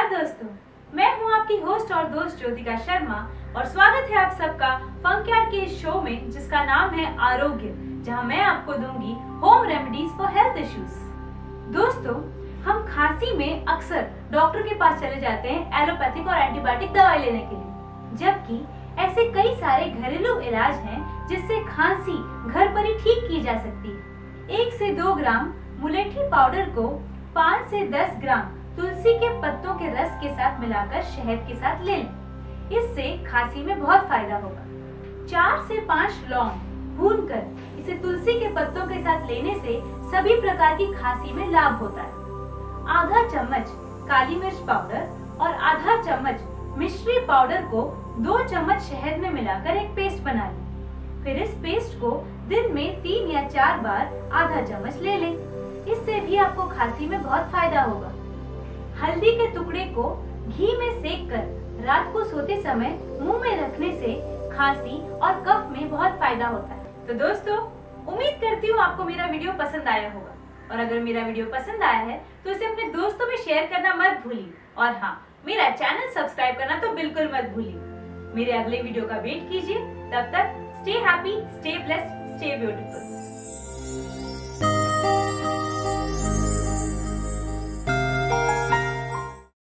नमस्कार दोस्तों, मैं हूं आपकी होस्ट और दोस्त ज्योतिका शर्मा और स्वागत है आप सबका फंकयार्ड के इस शो में जिसका नाम है आरोग्य, जहां मैं आपको दूंगी home remedies for health issues. दोस्तों, हम खांसी में अक्सर डॉक्टर के पास चले जाते हैं एलोपैथिक और एंटीबायोटिक दवाई लेने के लिए, जबकि ऐसे कई सारे घरेलू इलाज हैं जिससे खांसी घर पर ही ठीक की जा सकती है। 1 से 2 ग्राम मुलेठी पाउडर को 5 से 10 ग्राम तुलसी के पत्तों के रस के साथ मिलाकर शहद के साथ ले लें। इससे खांसी में बहुत फायदा होगा। 4 से 5 लौंग भूनकर इसे तुलसी के पत्तों के साथ लेने से सभी प्रकार की खांसी में लाभ होता है। आधा चम्मच काली मिर्च पाउडर और आधा चम्मच मिश्री पाउडर को 2 चम्मच शहद में मिलाकर एक पेस्ट बना लें। फिर इस पेस्ट को दिन में 3 या 4 बार आधा चम्मच ले लें। इससे भी आपको खांसी में बहुत फायदा होगा। हल्दी के टुकड़े को घी में सेककर रात को सोते समय मुंह में रखने से खांसी और कफ में बहुत फायदा होता है। तो दोस्तों, उम्मीद करती हूँ आपको मेरा वीडियो पसंद आया होगा, और अगर मेरा वीडियो पसंद आया है तो इसे अपने दोस्तों में शेयर करना मत भूलिए, और हाँ, मेरा चैनल सब्सक्राइब करना तो बिल्कुल मत भूलिए। मेरे अगले वीडियो का वेट कीजिए। तब तक stay happy, stay blessed, stay beautiful.